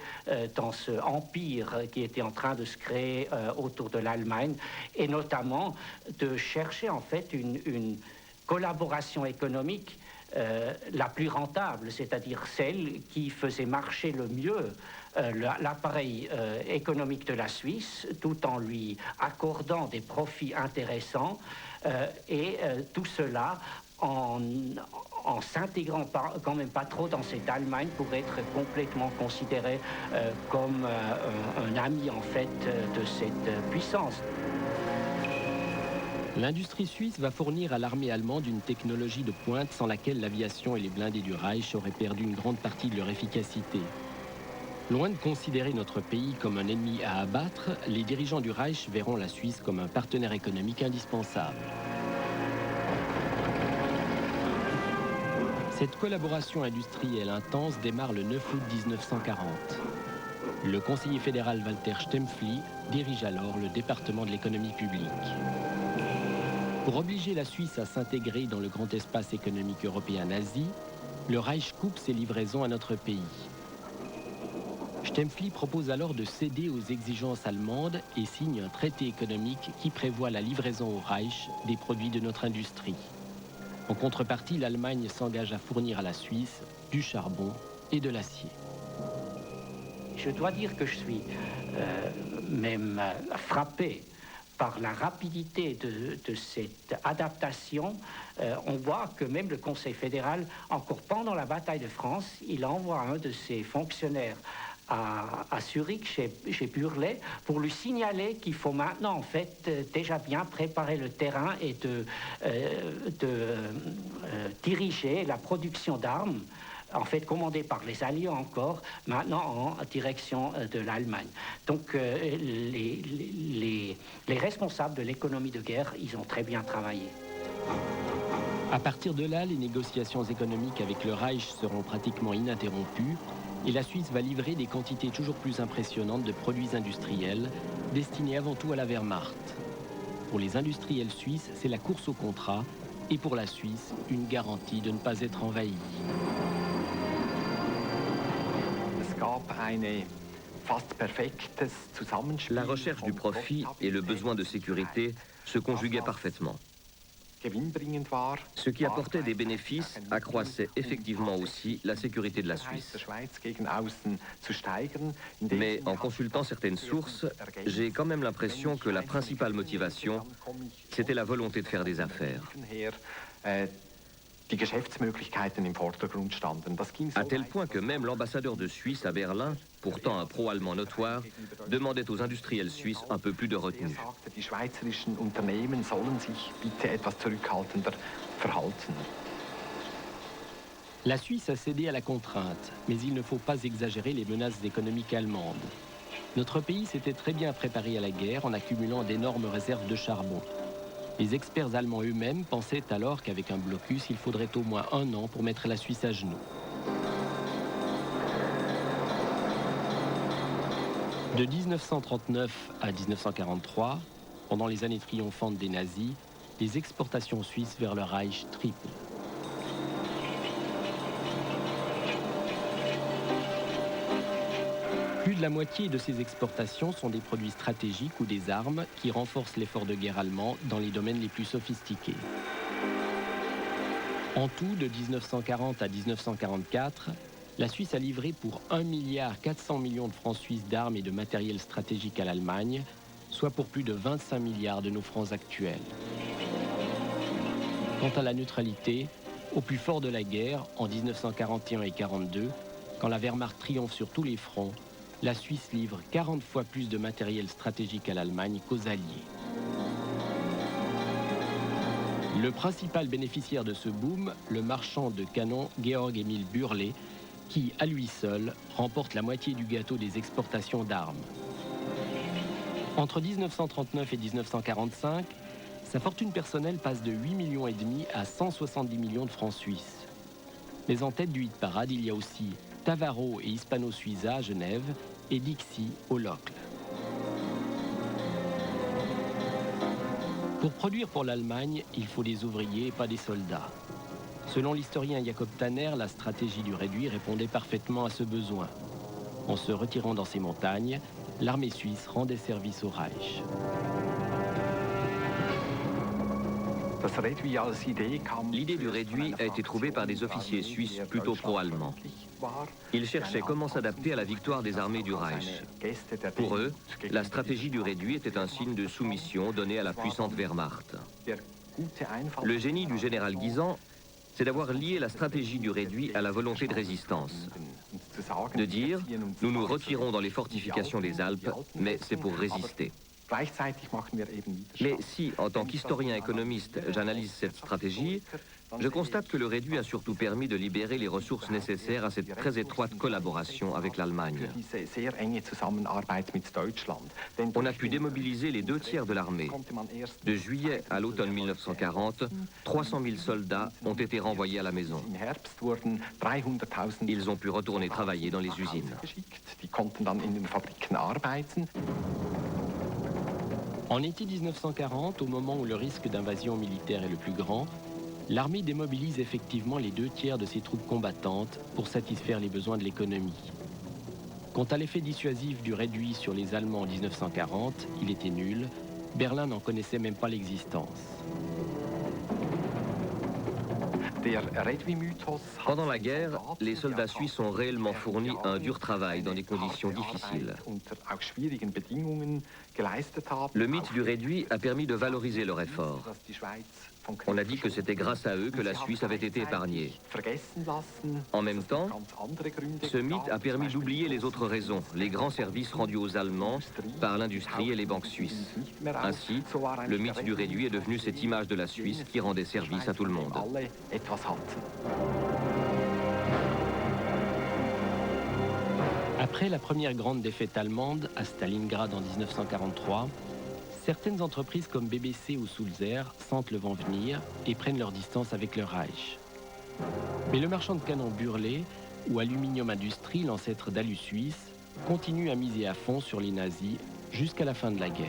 dans ce empire qui était en train de se créer autour de l'Allemagne, et notamment de chercher en fait une collaboration économique la plus rentable, c'est-à-dire celle qui faisait marcher le mieux l'appareil économique de la Suisse, tout en lui accordant des profits intéressants, et tout cela en s'intégrant quand même pas trop dans cette Allemagne pour être complètement considéré comme un ami en fait de cette puissance. L'industrie suisse va fournir à l'armée allemande une technologie de pointe sans laquelle l'aviation et les blindés du Reich auraient perdu une grande partie de leur efficacité. Loin de considérer notre pays comme un ennemi à abattre, les dirigeants du Reich verront la Suisse comme un partenaire économique indispensable. Cette collaboration industrielle intense démarre le 9 août 1940. Le conseiller fédéral Walter Stempfli dirige alors le département de l'économie publique. Pour obliger la Suisse à s'intégrer dans le grand espace économique européen nazi, le Reich coupe ses livraisons à notre pays. Stempfli propose alors de céder aux exigences allemandes et signe un traité économique qui prévoit la livraison au Reich des produits de notre industrie. En contrepartie, l'Allemagne s'engage à fournir à la Suisse du charbon et de l'acier. Je dois dire que je suis même frappé par la rapidité de cette adaptation. On voit que même le Conseil fédéral, encore pendant la bataille de France, il envoie un de ses fonctionnaires à Zurich, chez Burlet, pour lui signaler qu'il faut maintenant, en fait, déjà bien préparer le terrain et de diriger la production d'armes, en fait commandée par les Alliés encore, maintenant en direction de l'Allemagne. Donc les responsables de l'économie de guerre, ils ont très bien travaillé. À partir de là, les négociations économiques avec le Reich seront pratiquement ininterrompues et la Suisse va livrer des quantités toujours plus impressionnantes de produits industriels destinés avant tout à la Wehrmacht. Pour les industriels suisses, c'est la course au contrat et pour la Suisse, une garantie de ne pas être envahie. La recherche du profit et le besoin de sécurité se conjuguaient parfaitement. Ce qui apportait des bénéfices accroissait effectivement aussi la sécurité de la Suisse. Mais en consultant certaines sources, j'ai quand même l'impression que la principale motivation, c'était la volonté de faire des affaires. À tel point que même l'ambassadeur de Suisse à Berlin, pourtant un pro-allemand notoire, demandait aux industriels suisses un peu plus de retenue. La Suisse a cédé à la contrainte, mais il ne faut pas exagérer les menaces économiques allemandes. Notre pays s'était très bien préparé à la guerre en accumulant d'énormes réserves de charbon. Les experts allemands eux-mêmes pensaient alors qu'avec un blocus, il faudrait au moins 1 an pour mettre la Suisse à genoux. De 1939 à 1943, pendant les années triomphantes des nazis, les exportations suisses vers le Reich triplent. Plus de la moitié de ces exportations sont des produits stratégiques ou des armes qui renforcent l'effort de guerre allemand dans les domaines les plus sophistiqués. En tout, de 1940 à 1944, la Suisse a livré pour 1,4 milliard de francs suisses d'armes et de matériel stratégique à l'Allemagne, soit pour plus de 25 milliards de nos francs actuels. Quant à la neutralité, au plus fort de la guerre, en 1941 et 1942, quand la Wehrmacht triomphe sur tous les fronts, la Suisse livre 40 fois plus de matériel stratégique à l'Allemagne qu'aux Alliés. Le principal bénéficiaire de ce boom, le marchand de canons Georg Emil Burlet, qui, à lui seul, remporte la moitié du gâteau des exportations d'armes. Entre 1939 et 1945, sa fortune personnelle passe de 8,5 millions à 170 millions de francs suisses. Mais en tête du hit parade, il y a aussi Tavaro et Hispano Suiza à Genève et Dixie au Locle. Pour produire pour l'Allemagne, il faut des ouvriers et pas des soldats. Selon l'historien Jacob Tanner, la stratégie du réduit répondait parfaitement à ce besoin. En se retirant dans ces montagnes, l'armée suisse rendait service au Reich. L'idée du réduit a été trouvée par des officiers suisses plutôt pro-allemands. Ils cherchaient comment s'adapter à la victoire des armées du Reich. Pour eux, la stratégie du réduit était un signe de soumission donné à la puissante Wehrmacht. Le génie du général Guisan, c'est d'avoir lié la stratégie du réduit à la volonté de résistance. De dire, nous nous retirons dans les fortifications des Alpes, mais c'est pour résister. Mais si, en tant qu'historien économiste, j'analyse cette stratégie, je constate que le réduit a surtout permis de libérer les ressources nécessaires à cette très étroite collaboration avec l'Allemagne. On a pu démobiliser les 2 tiers de l'armée. De juillet à l'automne 1940, 300 000 soldats ont été renvoyés à la maison. Ils ont pu retourner travailler dans les usines. En été 1940, au moment où le risque d'invasion militaire est le plus grand, l'armée démobilise effectivement les 2 tiers de ses troupes combattantes pour satisfaire les besoins de l'économie. Quant à l'effet dissuasif du réduit sur les Allemands en 1940, il était nul. Berlin n'en connaissait même pas l'existence. Pendant la guerre, les soldats suisses ont réellement fourni un dur travail dans des conditions difficiles. Le mythe du réduit a permis de valoriser leur effort. On a dit que c'était grâce à eux que la Suisse avait été épargnée. En même temps, ce mythe a permis d'oublier les autres raisons, les grands services rendus aux Allemands par l'industrie et les banques suisses. Ainsi, le mythe du réduit est devenu cette image de la Suisse qui rendait service à tout le monde. Après la première grande défaite allemande à Stalingrad en 1943, certaines entreprises comme BBC ou Sulzer sentent le vent venir et prennent leur distance avec le Reich. Mais le marchand de canons Burlet ou Aluminium Industrie, l'ancêtre d'Alu Suisse, continue à miser à fond sur les nazis jusqu'à la fin de la guerre.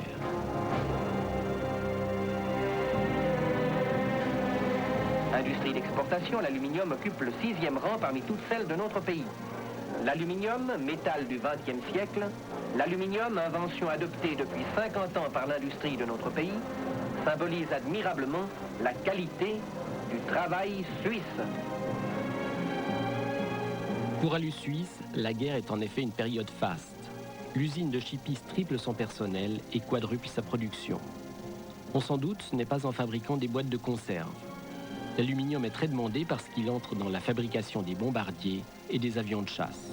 Industrie d'exportation, l'aluminium occupe le 6e rang parmi toutes celles de notre pays. L'aluminium, métal du XXe siècle, l'aluminium, invention adoptée depuis 50 ans par l'industrie de notre pays, symbolise admirablement la qualité du travail suisse. Pour Alu Suisse, la guerre est en effet une période faste. L'usine de Chipis triple son personnel et quadruple sa production. On s'en doute, ce n'est pas en fabriquant des boîtes de conserve. L'aluminium est très demandé parce qu'il entre dans la fabrication des bombardiers et des avions de chasse.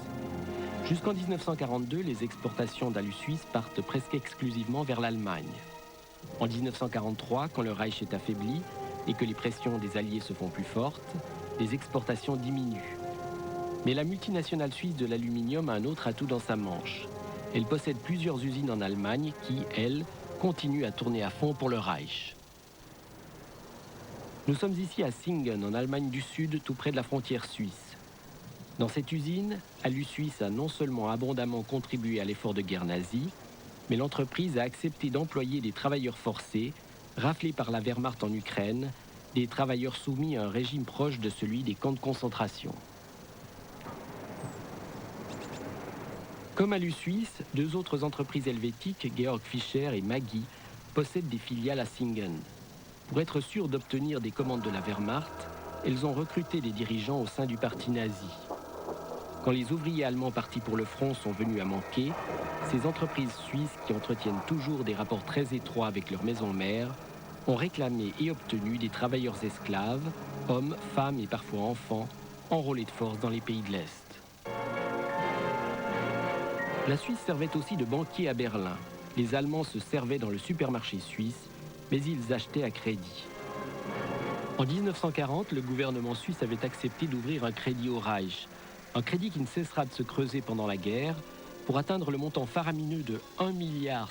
Jusqu'en 1942, les exportations d'Alu Suisse partent presque exclusivement vers l'Allemagne. En 1943, quand le Reich est affaibli et que les pressions des Alliés se font plus fortes, les exportations diminuent. Mais la multinationale suisse de l'aluminium a un autre atout dans sa manche. Elle possède plusieurs usines en Allemagne qui, elles, continuent à tourner à fond pour le Reich. Nous sommes ici à Singen, en Allemagne du Sud, tout près de la frontière suisse. Dans cette usine, Alu Suisse a non seulement abondamment contribué à l'effort de guerre nazi, mais l'entreprise a accepté d'employer des travailleurs forcés, raflés par la Wehrmacht en Ukraine, des travailleurs soumis à un régime proche de celui des camps de concentration. Comme Alu Suisse, deux autres entreprises helvétiques, Georg Fischer et Maggi, possèdent des filiales à Singen. Pour être sûr d'obtenir des commandes de la Wehrmacht, elles ont recruté des dirigeants au sein du parti nazi. Quand les ouvriers allemands partis pour le front sont venus à manquer, ces entreprises suisses qui entretiennent toujours des rapports très étroits avec leur maison mère ont réclamé et obtenu des travailleurs esclaves, hommes, femmes et parfois enfants, enrôlés de force dans les pays de l'Est. La Suisse servait aussi de banquier à Berlin. Les Allemands se servaient dans le supermarché suisse, mais ils achetaient à crédit. En 1940, le gouvernement suisse avait accepté d'ouvrir un crédit au Reich, un crédit qui ne cessera de se creuser pendant la guerre pour atteindre le montant faramineux de 1,1 milliard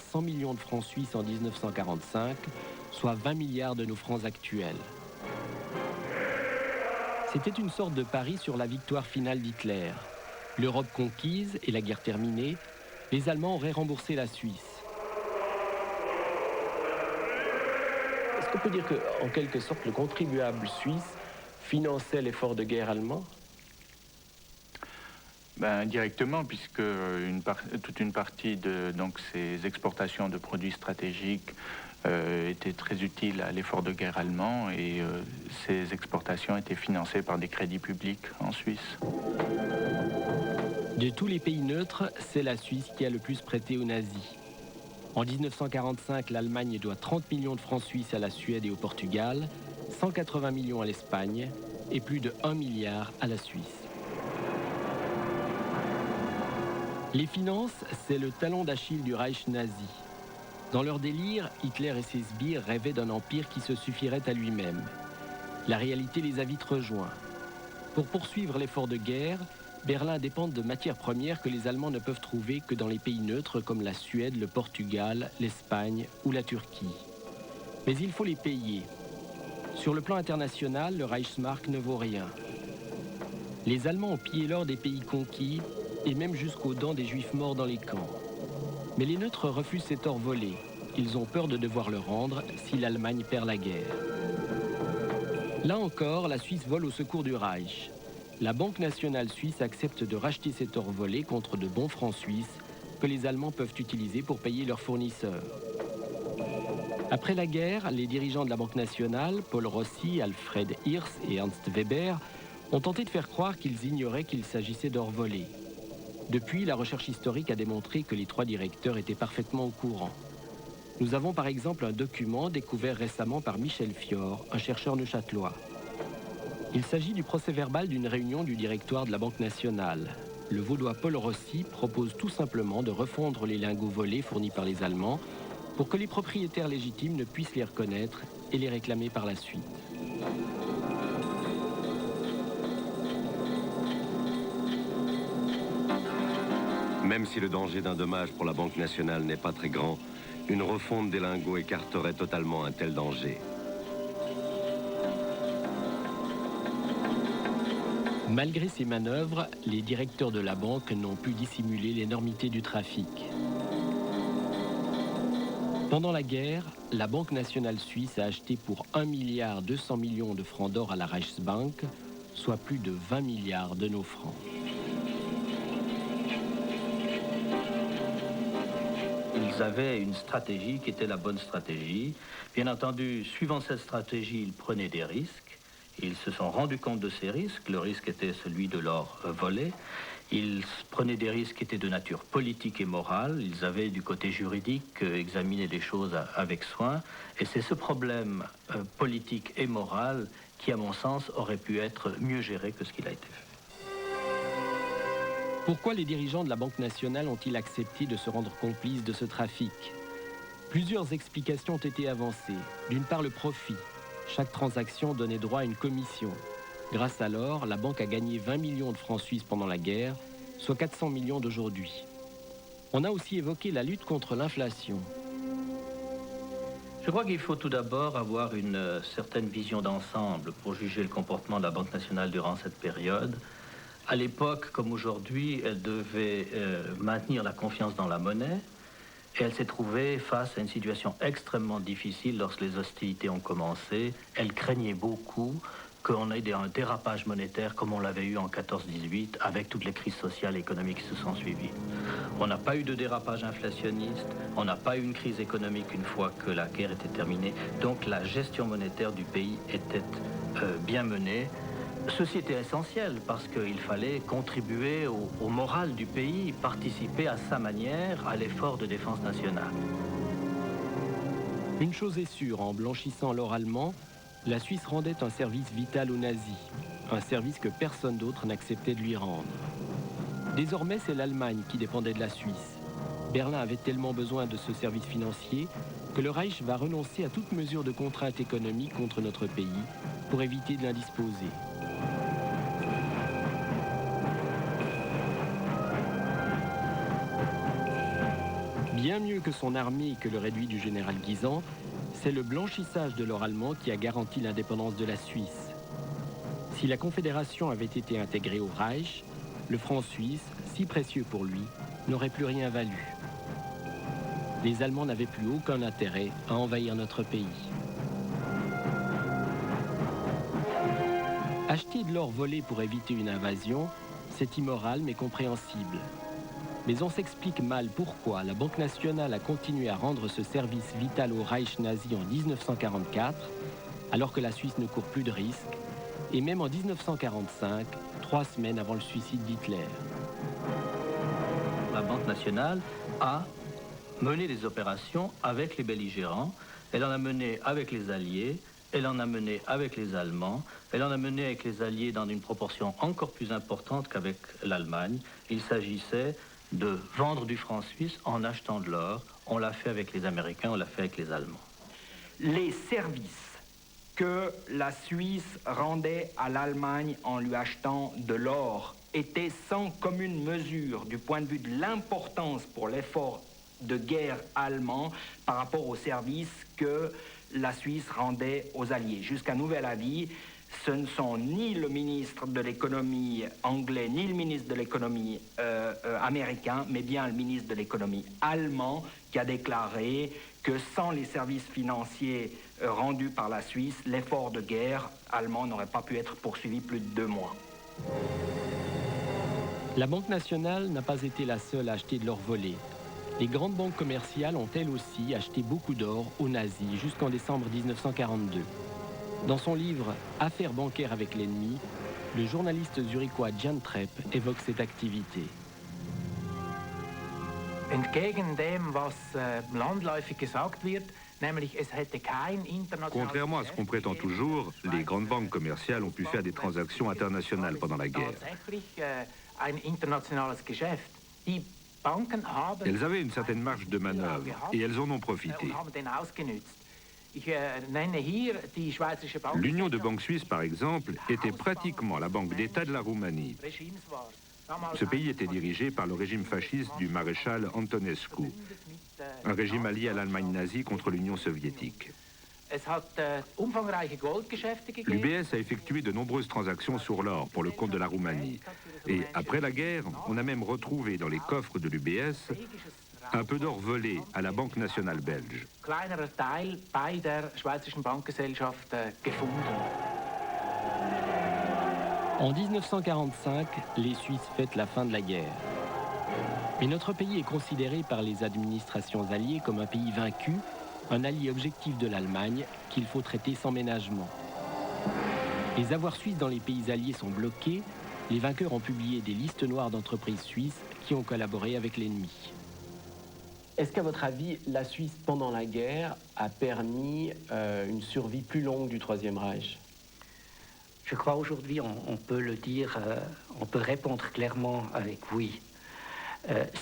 de francs suisses en 1945, soit 20 milliards de nos francs actuels. C'était une sorte de pari sur la victoire finale d'Hitler. L'Europe conquise et la guerre terminée, les Allemands auraient remboursé la Suisse. Est-ce qu'on peut dire qu'en quelque sorte, le contribuable suisse finançait l'effort de guerre allemand? Directement, puisque toute une partie de ces exportations de produits stratégiques étaient très utiles à l'effort de guerre allemand et ces exportations étaient financées par des crédits publics en Suisse. De tous les pays neutres, c'est la Suisse qui a le plus prêté aux nazis. En 1945, l'Allemagne doit 30 millions de francs suisses à la Suède et au Portugal, 180 millions à l'Espagne et plus de 1 milliard à la Suisse. Les finances, c'est le talon d'Achille du Reich nazi. Dans leur délire, Hitler et ses sbires rêvaient d'un empire qui se suffirait à lui-même. La réalité les a vite rejoints. Pour poursuivre l'effort de guerre, Berlin dépend de matières premières que les Allemands ne peuvent trouver que dans les pays neutres comme la Suède, le Portugal, l'Espagne ou la Turquie. Mais il faut les payer. Sur le plan international, le Reichsmark ne vaut rien. Les Allemands ont pillé l'or des pays conquis et même jusqu'aux dents des Juifs morts dans les camps. Mais les neutres refusent cet or volé. Ils ont peur de devoir le rendre si l'Allemagne perd la guerre. Là encore, la Suisse vole au secours du Reich. La Banque nationale suisse accepte de racheter cet or volé contre de bons francs suisses que les Allemands peuvent utiliser pour payer leurs fournisseurs. Après la guerre, les dirigeants de la Banque nationale, Paul Rossi, Alfred Hirsch et Ernst Weber, ont tenté de faire croire qu'ils ignoraient qu'il s'agissait d'or volé. Depuis, la recherche historique a démontré que les trois directeurs étaient parfaitement au courant. Nous avons par exemple un document découvert récemment par Michel Fior, un chercheur neuchâtelois. Il s'agit du procès-verbal d'une réunion du directoire de la Banque nationale. Le Vaudois Paul Rossi propose tout simplement de refondre les lingots volés fournis par les Allemands pour que les propriétaires légitimes ne puissent les reconnaître et les réclamer par la suite. Même si le danger d'un dommage pour la Banque nationale n'est pas très grand, une refonte des lingots écarterait totalement un tel danger. Malgré ces manœuvres, les directeurs de la banque n'ont pu dissimuler l'énormité du trafic. Pendant la guerre, la Banque nationale suisse a acheté pour 1,2 milliard de francs d'or à la Reichsbank, soit plus de 20 milliards de nos francs. Ils avaient une stratégie qui était la bonne stratégie. Bien entendu, suivant cette stratégie, ils prenaient des risques. Ils se sont rendus compte de ces risques. Le risque était celui de l'or volé. Ils prenaient des risques qui étaient de nature politique et morale. Ils avaient du côté juridique examiné les choses avec soin. Et c'est ce problème politique et moral qui, à mon sens, aurait pu être mieux géré que ce qu'il a été fait. Pourquoi les dirigeants de la Banque nationale ont-ils accepté de se rendre complices de ce trafic? Plusieurs explications ont été avancées. D'une part, le profit. Chaque transaction donnait droit à une commission. Grâce à l'or, la banque a gagné 20 millions de francs suisses pendant la guerre, soit 400 millions d'aujourd'hui. On a aussi évoqué la lutte contre l'inflation. Je crois qu'il faut tout d'abord avoir une certaine vision d'ensemble pour juger le comportement de la Banque nationale durant cette période. À l'époque, comme aujourd'hui, elle devait maintenir la confiance dans la monnaie. Et elle s'est trouvée face à une situation extrêmement difficile lorsque les hostilités ont commencé. Elle craignait beaucoup qu'on ait un dérapage monétaire comme on l'avait eu en 14-18 avec toutes les crises sociales et économiques qui se sont suivies. On n'a pas eu de dérapage inflationniste, on n'a pas eu une crise économique une fois que la guerre était terminée. Donc la gestion monétaire du pays était bien menée. Ceci était essentiel parce qu'il fallait contribuer au moral du pays, participer à sa manière à l'effort de défense nationale. Une chose est sûre, en blanchissant l'or allemand, la Suisse rendait un service vital aux nazis, un service que personne d'autre n'acceptait de lui rendre. Désormais, c'est l'Allemagne qui dépendait de la Suisse. Berlin avait tellement besoin de ce service financier que le Reich va renoncer à toute mesure de contrainte économique contre notre pays pour éviter de l'indisposer. Bien mieux que son armée et que le réduit du général Guisan, c'est le blanchissage de l'or allemand qui a garanti l'indépendance de la Suisse. Si la Confédération avait été intégrée au Reich, le franc suisse, si précieux pour lui, n'aurait plus rien valu. Les Allemands n'avaient plus aucun intérêt à envahir notre pays. Acheter de l'or volé pour éviter une invasion, c'est immoral mais compréhensible. Mais on s'explique mal pourquoi la Banque nationale a continué à rendre ce service vital au Reich nazi en 1944, alors que la Suisse ne court plus de risques, et même en 1945, 3 semaines avant le suicide d'Hitler. La Banque nationale a mené des opérations avec les belligérants, elle en a mené avec les Alliés, elle en a mené avec les Allemands, elle en a mené avec les Alliés dans une proportion encore plus importante qu'avec l'Allemagne. Il s'agissait de vendre du franc suisse en achetant de l'or. On l'a fait avec les Américains, on l'a fait avec les Allemands. Les services que la Suisse rendait à l'Allemagne en lui achetant de l'or étaient sans commune mesure du point de vue de l'importance pour l'effort de guerre allemand par rapport aux services que la Suisse rendait aux Alliés. Jusqu'à nouvel avis, ce ne sont ni le ministre de l'économie anglais, ni le ministre de l'économie américain, mais bien le ministre de l'économie allemand qui a déclaré que sans les services financiers rendus par la Suisse, l'effort de guerre allemand n'aurait pas pu être poursuivi plus de 2 mois. La Banque nationale n'a pas été la seule à acheter de l'or volé. Les grandes banques commerciales ont elles aussi acheté beaucoup d'or aux nazis jusqu'en décembre 1942. Dans son livre « Affaires bancaires avec l'ennemi », le journaliste zurichois Jan Trepp évoque cette activité. Entgegen dem, was landläufig gesagt wird, nämlich es hätte kein internationales... Contrairement à ce qu'on prétend toujours, les grandes banques commerciales ont pu faire des transactions internationales pendant la guerre. Ein internationales Geschäft. Die Banken haben... Elles avaient une certaine marge de manœuvre et elles en ont profité. L'Union de banques suisses, par exemple, était pratiquement la banque d'État de la Roumanie. Ce pays était dirigé par le régime fasciste du maréchal Antonescu, un régime allié à l'Allemagne nazie contre l'Union soviétique. L'UBS a effectué de nombreuses transactions sur l'or pour le compte de la Roumanie. Et après la guerre, on a même retrouvé dans les coffres de l'UBS un peu d'or volé à la Banque nationale belge. En 1945, les Suisses fêtent la fin de la guerre. Mais notre pays est considéré par les administrations alliées comme un pays vaincu, un allié objectif de l'Allemagne qu'il faut traiter sans ménagement. Les avoirs suisses dans les pays alliés sont bloqués. Les vainqueurs ont publié des listes noires d'entreprises suisses qui ont collaboré avec l'ennemi. Est-ce qu'à votre avis, la Suisse, pendant la guerre, a permis une survie plus longue du Troisième Reich? Je crois aujourd'hui, on peut le dire, on peut répondre clairement avec oui.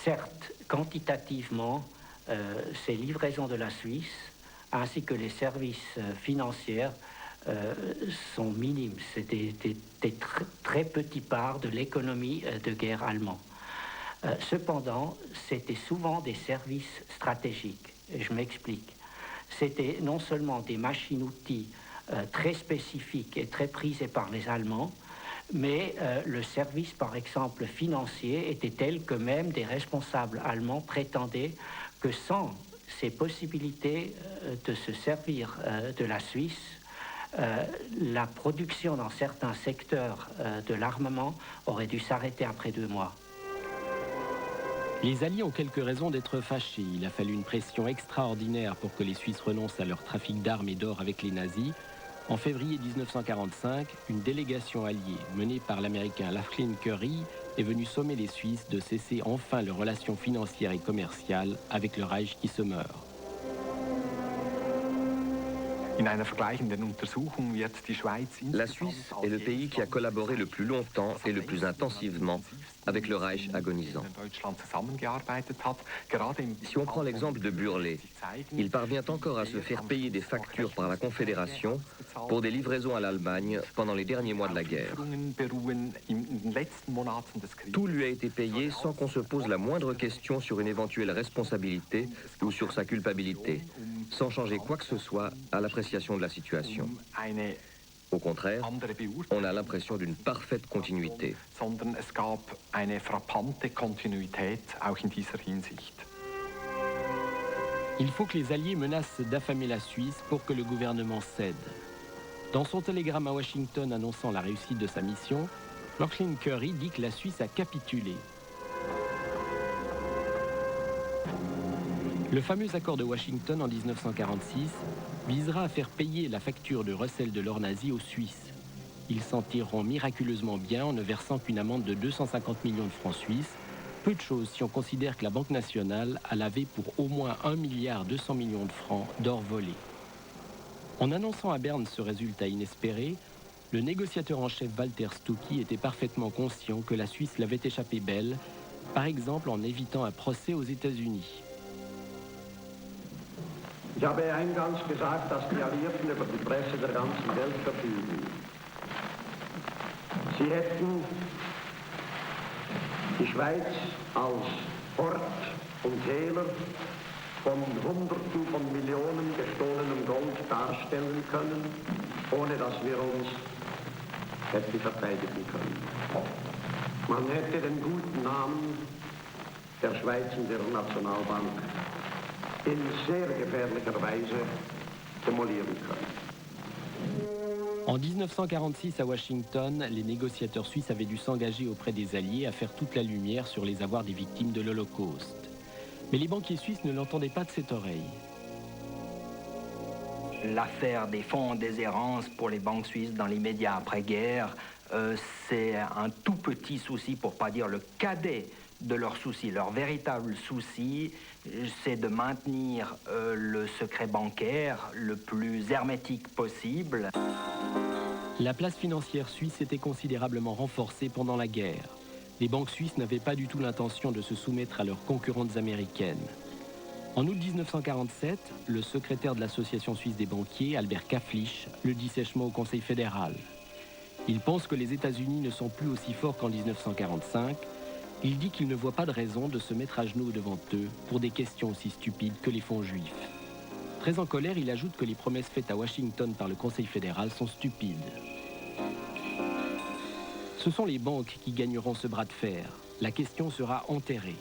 Certes, quantitativement, ces livraisons de la Suisse, ainsi que les services financiers, sont minimes. C'est des très petits parts de l'économie de guerre allemande. Cependant, c'était souvent des services stratégiques. Et je m'explique. C'était non seulement des machines-outils très spécifiques et très prisées par les Allemands, mais le service, par exemple, financier était tel que même des responsables allemands prétendaient que sans ces possibilités de se servir de la Suisse, la production dans certains secteurs de l'armement aurait dû s'arrêter après 2 mois. Les Alliés ont quelques raisons d'être fâchés. Il a fallu une pression extraordinaire pour que les Suisses renoncent à leur trafic d'armes et d'or avec les nazis. En février 1945, une délégation alliée menée par l'Américain Laughlin Currie est venue sommer les Suisses de cesser enfin leurs relations financières et commerciales avec le Reich qui se meurt. La Suisse est le pays qui a collaboré le plus longtemps et le plus intensivement avec le Reich agonisant. Si on prend l'exemple de Burlet, il parvient encore à se faire payer des factures par la Confédération pour des livraisons à l'Allemagne pendant les derniers mois de la guerre. Tout lui a été payé sans qu'on se pose la moindre question sur une éventuelle responsabilité ou sur sa culpabilité, sans changer quoi que ce soit à l'appréciation de la situation. Au contraire, on a l'impression d'une parfaite continuité. Il faut que les Alliés menacent d'affamer la Suisse pour que le gouvernement cède. Dans son télégramme à Washington annonçant la réussite de sa mission, Laughlin Currie dit que la Suisse a capitulé. Le fameux accord de Washington en 1946 visera à faire payer la facture de recel de l'or nazi aux Suisses. Ils s'en tireront miraculeusement bien en ne versant qu'une amende de 250 millions de francs suisses. Peu de choses si on considère que la Banque nationale a lavé pour au moins 1,2 milliard de francs d'or volé. En annonçant à Berne ce résultat inespéré, le négociateur en chef Walter Stucky était parfaitement conscient que la Suisse l'avait échappé belle, par exemple en évitant un procès aux États-Unis. Ich habe eingangs gesagt, dass die Alliierten über die Presse der ganzen Welt verfügen. Sie hätten die Schweiz als Ort und Hehler von Hunderten von Millionen gestohlenem Gold darstellen können, ohne dass wir uns hätten verteidigen können. Man hätte den guten Namen der Schweiz und ihrer Nationalbank in sehr gefährlicher Weise demolieren können. En 1946, à Washington, les négociateurs suisses avaient dû s'engager auprès des Alliés à faire toute la lumière sur les avoirs des victimes de l'Holocauste. Mais les banquiers suisses ne l'entendaient pas de cette oreille. L'affaire des fonds en déshérence pour les banques suisses dans l'immédiat après-guerre, c'est un tout petit souci, pour ne pas dire le cadet, de leurs soucis. Leur véritable souci, c'est de maintenir le secret bancaire le plus hermétique possible. La place financière suisse était considérablement renforcée pendant la guerre. Les banques suisses n'avaient pas du tout l'intention de se soumettre à leurs concurrentes américaines. En août 1947, le secrétaire de l'Association suisse des banquiers, Albert Kaflich, le dit sèchement au Conseil fédéral. Il pense que les États-Unis ne sont plus aussi forts qu'en 1945. Il dit qu'il ne voit pas de raison de se mettre à genoux devant eux pour des questions aussi stupides que les fonds juifs. Très en colère, il ajoute que les promesses faites à Washington par le Conseil fédéral sont stupides. Ce sont les banques qui gagneront ce bras de fer. La question sera enterrée.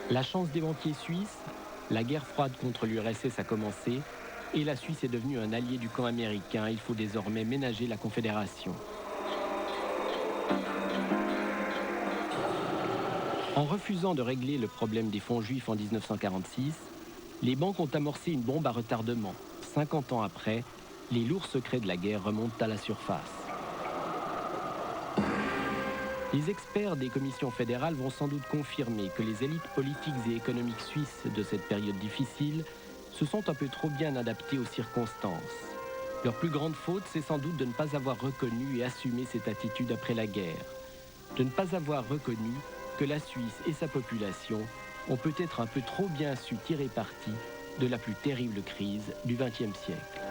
La chance des banquiers suisses, la guerre froide contre l'URSS a commencé et la Suisse est devenue un allié du camp américain. Il faut désormais ménager la Confédération. En refusant de régler le problème des fonds juifs en 1946, les banques ont amorcé une bombe à retardement. 50 ans après, les lourds secrets de la guerre remontent à la surface. Les experts des commissions fédérales vont sans doute confirmer que les élites politiques et économiques suisses de cette période difficile se sont un peu trop bien adaptées aux circonstances. Leur plus grande faute, c'est sans doute de ne pas avoir reconnu et assumé cette attitude après la guerre. De ne pas avoir reconnu que la Suisse et sa population ont peut-être un peu trop bien su tirer parti de la plus terrible crise du XXe siècle.